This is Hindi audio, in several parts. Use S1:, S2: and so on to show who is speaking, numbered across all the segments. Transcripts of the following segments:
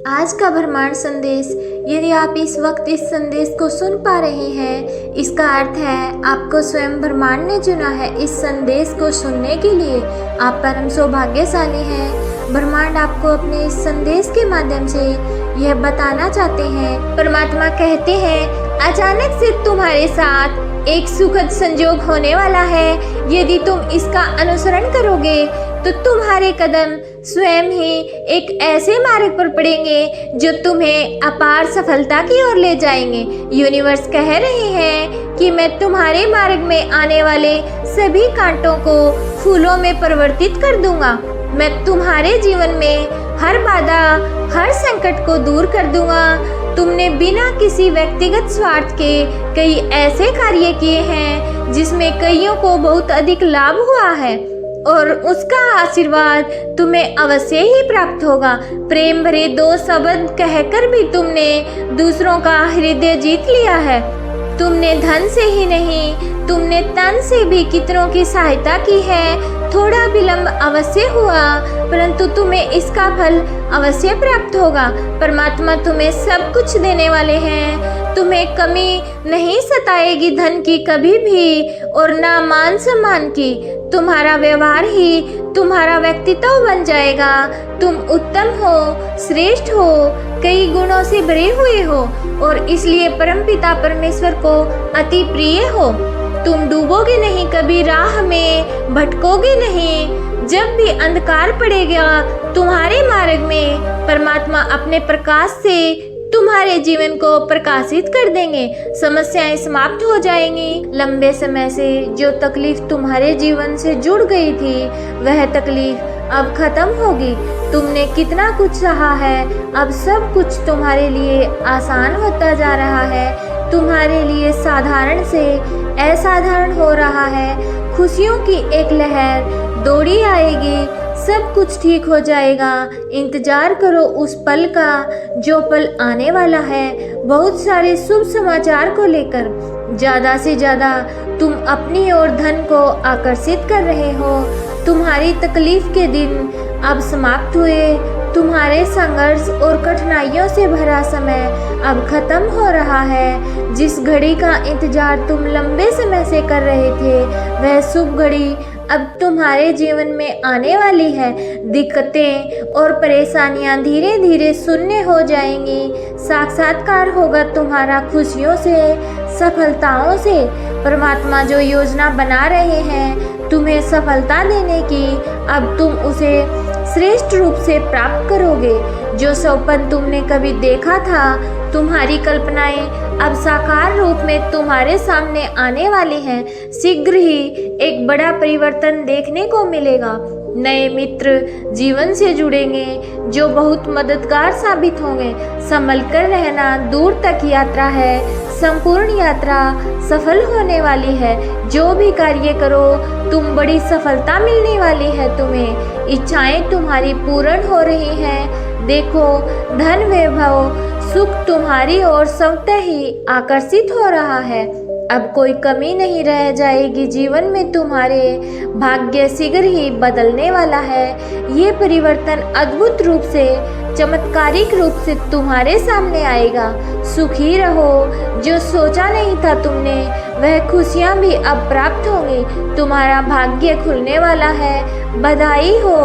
S1: आज का ब्रह्मांड संदेश, यदि आप इस वक्त इस संदेश को सुन पा रहे हैं, इसका अर्थ है आपको स्वयं ब्रह्मांड ने चुना है। इस संदेश को सुनने के लिए आप परम सौभाग्यशाली हैं। ब्रह्मांड आपको अपने इस संदेश के माध्यम से यह बताना चाहते हैं। परमात्मा कहते हैं, अचानक से तुम्हारे साथ एक सुखद संयोग होने वाला है। यदि तुम इसका अनुसरण करोगे तो तुम्हारे कदम स्वयं ही एक ऐसे मार्ग पर पड़ेंगे जो तुम्हें अपार सफलता की ओर ले जाएंगे। यूनिवर्स कह रहे हैं कि मैं तुम्हारे मार्ग में आने वाले सभी कांटों को फूलों में परिवर्तित कर दूंगा। मैं तुम्हारे जीवन में हर बाधा, हर संकट को दूर कर दूंगा। तुमने बिना किसी व्यक्तिगत स्वार्थ के कई ऐसे कार्य किए हैं जिसमें कईयों को बहुत अधिक लाभ हुआ है और उसका आशीर्वाद तुम्हें अवश्य ही प्राप्त होगा। प्रेम भरे दो शब्द कहकर भी तुमने दूसरों का हृदय जीत लिया है। तुमने धन से ही नहीं, तुमने तन से भी कितनों की सहायता की है। थोड़ा विलंब अवश्य हुआ, परंतु तुम्हें इसका फल अवश्य प्राप्त होगा। परमात्मा तुम्हें सब कुछ देने वाले हैं। तुम्हें कमी नहीं सताएगी धन की कभी भी, और ना मान सम्मान की। तुम्हारा व्यवहार ही तुम्हारा व्यक्तित्व बन जाएगा। तुम उत्तम हो, श्रेष्ठ हो, कई गुणों से भरे हुए हो और इसलिए परमपिता परमेश्वर को अति प्रिय हो। तुम डूबोगे नहीं कभी राह में, भटकोगे नहीं। जब भी अंधकार पड़ेगा तुम्हारे मार्ग में, परमात्मा अपने प्रकाश से तुम्हारे जीवन को प्रकाशित कर देंगे। समस्याएं समाप्त हो जाएंगी। लंबे समय से जो तकलीफ तुम्हारे जीवन से जुड़ गई थी, वह तकलीफ अब खत्म होगी। तुमने कितना कुछ सहा है, अब सब कुछ तुम्हारे लिए आसान होता जा रहा है। तुम्हारे लिए साधारण से असाधारण हो रहा है। खुशियों की एक लहर दौड़ी आएगी। सब कुछ ठीक हो जाएगा। इंतजार करो उस पल का जो पल आने वाला है। बहुत सारे शुभ समाचार को लेकर ज़्यादा से ज़्यादा तुम अपनी ओर धन को आकर्षित कर रहे हो। तुम्हारी तकलीफ के दिन अब समाप्त हुए। तुम्हारे संघर्ष और कठिनाइयों से भरा समय अब खत्म हो रहा है। जिस घड़ी का इंतजार तुम लंबे समय से कर रहे थे, वह शुभ घड़ी अब तुम्हारे जीवन में आने वाली है। दिक्कतें और परेशानियां धीरे धीरे शून्य हो जाएंगी। साक्षात्कार होगा तुम्हारा खुशियों से, सफलताओं से। परमात्मा जो योजना बना रहे हैं तुम्हें सफलता देने की, अब तुम उसे श्रेष्ठ रूप से प्राप्त करोगे। जो सपन तुमने कभी देखा था, तुम्हारी कल्पनाएं अब साकार रूप में तुम्हारे सामने आने वाली हैं। शीघ्र ही एक बड़ा परिवर्तन देखने को मिलेगा। नए मित्र जीवन से जुड़ेंगे जो बहुत मददगार साबित होंगे। संभल कर रहना, दूर तक यात्रा है। संपूर्ण यात्रा सफल होने वाली है। जो भी कार्य करो तुम बड़ी सफलता मिलने वाली है। तुम्हें इच्छाएं तुम्हारी पूर्ण हो रही हैं। देखो, धन, वैभव, सुख तुम्हारी ओर स्वतः ही आकर्षित हो रहा है। अब कोई कमी नहीं रह जाएगी। जीवन में तुम्हारे भाग्य शीघ्र ही बदलने वाला है। ये परिवर्तन अद्भुत रूप से, चमत्कारिक रूप से तुम्हारे सामने आएगा। सुखी रहो। जो सोचा नहीं था तुमने, वह खुशियाँ भी अब प्राप्त होंगी। तुम्हारा भाग्य खुलने वाला है। बधाई हो,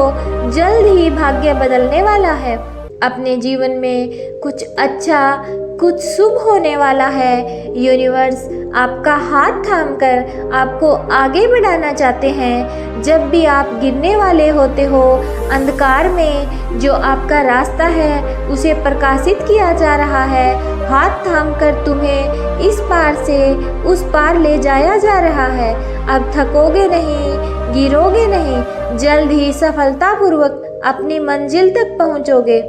S1: जल्द ही भाग्य बदलने वाला है। अपने जीवन में कुछ अच्छा, कुछ शुभ होने वाला है। यूनिवर्स आपका हाथ थामकर आपको आगे बढ़ाना चाहते हैं। जब भी आप गिरने वाले होते हो, अंधकार में जो आपका रास्ता है उसे प्रकाशित किया जा रहा है। हाथ थामकर तुम्हें इस पार से उस पार ले जाया जा रहा है। अब थकोगे नहीं, गिरोगे नहीं। जल्द ही सफलतापूर्वक अपनी मंजिल तक पहुंचोगे।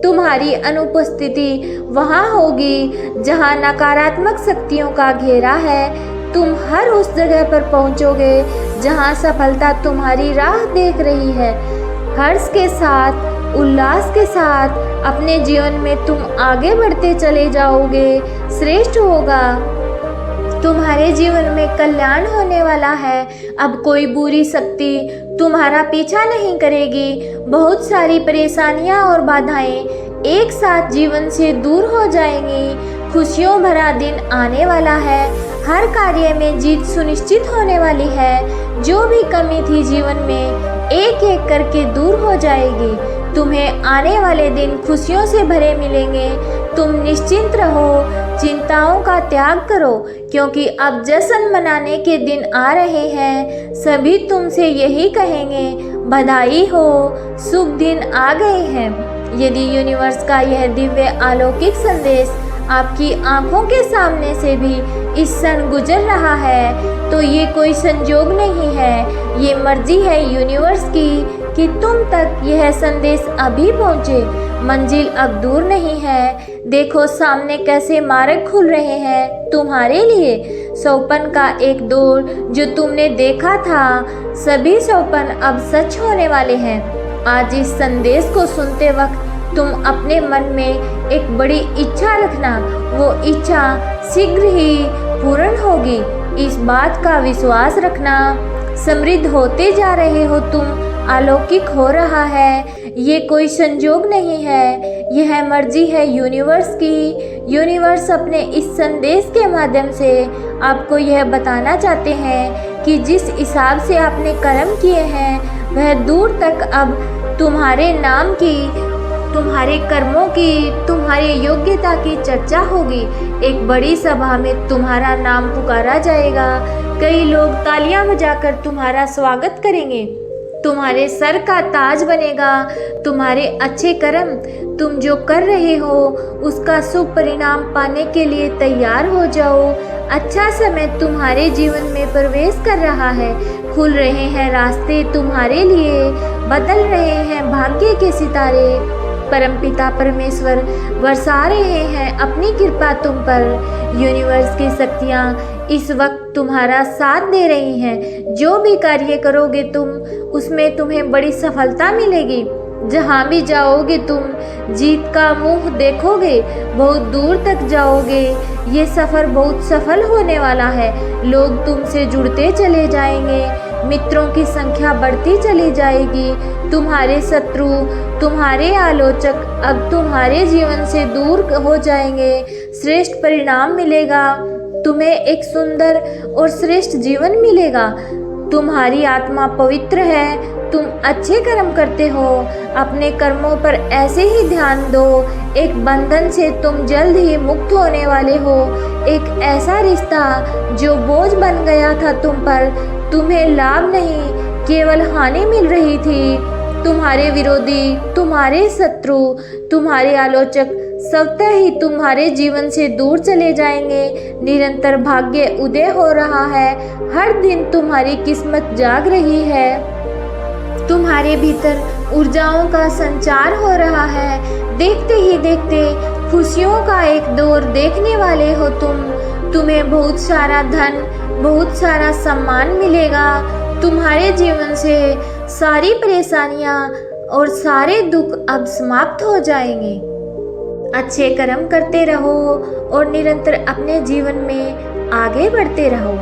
S1: तुम्हारी अनुपस्थिति वहाँ होगी जहाँ नकारात्मक शक्तियों का घेरा है। तुम हर उस जगह पर पहुँचोगे जहाँ सफलता तुम्हारी राह देख रही है। हर्ष के साथ, उल्लास के साथ अपने जीवन में तुम आगे बढ़ते चले जाओगे। श्रेष्ठ होगा। तुम्हारे जीवन में कल्याण होने वाला है। अब कोई बुरी शक्ति तुम्हारा पीछा नहीं करेगी। बहुत सारी परेशानियां और बाधाएं एक साथ जीवन से दूर हो जाएंगी। खुशियों भरा दिन आने वाला है। हर कार्य में जीत सुनिश्चित होने वाली है। जो भी कमी थी जीवन में एक एक करके दूर हो जाएगी। तुम्हें आने वाले दिन खुशियों से भरे मिलेंगे। तुम निश्चिंत रहो, चिंताओं का त्याग करो, क्योंकि अब जश्न मनाने के दिन आ रहे हैं। सभी तुमसे यही कहेंगे, बधाई हो, शुभ दिन आ गए हैं। यदि यूनिवर्स का यह दिव्य अलौकिक संदेश आपकी आंखों के सामने से भी इस क्षण गुजर रहा है, तो ये कोई संजोग नहीं है, ये मर्जी है यूनिवर्स की कि तुम तक यह संदेश अभी पहुँचे। मंजिल अब दूर नहीं है। देखो सामने कैसे मार्ग खुल रहे हैं तुम्हारे लिए। सौपन का एक दौर जो तुमने देखा था, सभी सौपन अब सच होने वाले हैं। आज इस संदेश को सुनते वक्त तुम अपने मन में एक बड़ी इच्छा रखना। वो इच्छा शीघ्र ही पूर्ण होगी, इस बात का विश्वास रखना। समृद्ध होते जा रहे हो तुम, अलौकिक हो रहा है। ये कोई संजोग नहीं है, यह मर्जी है यूनिवर्स की। यूनिवर्स अपने इस संदेश के माध्यम से आपको यह बताना चाहते हैं कि जिस हिसाब से आपने कर्म किए हैं, वह दूर तक अब तुम्हारे नाम की, तुम्हारे कर्मों की, तुम्हारी योग्यता की चर्चा होगी। एक बड़ी सभा में तुम्हारा नाम पुकारा जाएगा। कई लोग तालियां बजाकर तुम्हारा स्वागत करेंगे। तुम्हारे सर का ताज बनेगा। तुम्हारे अच्छे कर्म, तुम जो कर रहे हो उसका शुभ परिणाम पाने के लिए तैयार हो जाओ। अच्छा समय तुम्हारे जीवन में प्रवेश कर रहा है। खुल रहे हैं रास्ते तुम्हारे लिए, बदल रहे हैं भाग्य के सितारे। परमपिता परमेश्वर बरसा रहे हैं अपनी कृपा तुम पर। यूनिवर्स की शक्तियाँ इस वक्त तुम्हारा साथ दे रही हैं। जो भी कार्य करोगे तुम, उसमें तुम्हें बड़ी सफलता मिलेगी। जहाँ भी जाओगे तुम जीत का मुंह देखोगे, बहुत दूर तक जाओगे। ये सफ़र बहुत सफल होने वाला है। लोग तुमसे जुड़ते चले जाएंगे, मित्रों की संख्या बढ़ती चली जाएगी। तुम्हारे शत्रु, तुम्हारे आलोचक अब तुम्हारे जीवन से दूर हो जाएंगे। श्रेष्ठ परिणाम मिलेगा, तुम्हें एक सुंदर और श्रेष्ठ जीवन मिलेगा। तुम्हारी आत्मा पवित्र है, तुम अच्छे कर्म करते हो। अपने कर्मों पर ऐसे ही ध्यान दो। एक बंधन से तुम जल्द ही मुक्त होने वाले हो। एक ऐसा रिश्ता जो बोझ बन गया था तुम पर, तुम्हें लाभ नहीं केवल हानि मिल रही थी। तुम्हारे विरोधी, तुम्हारे शत्रु, तुम्हारे आलोचक स्वतः ही तुम्हारे जीवन से दूर चले जाएंगे। निरंतर भाग्य उदय हो रहा है। हर दिन तुम्हारी किस्मत जाग रही है। तुम्हारे भीतर ऊर्जाओं का संचार हो रहा है। देखते ही देखते खुशियों का एक दौर देखने वाले हो तुम। तुम्हें बहुत सारा धन, बहुत सारा सम्मान मिलेगा। तुम्हारे जीवन से सारी परेशानियां और सारे दुख अब समाप्त हो जाएंगे। अच्छे कर्म करते रहो और निरंतर अपने जीवन में आगे बढ़ते रहो।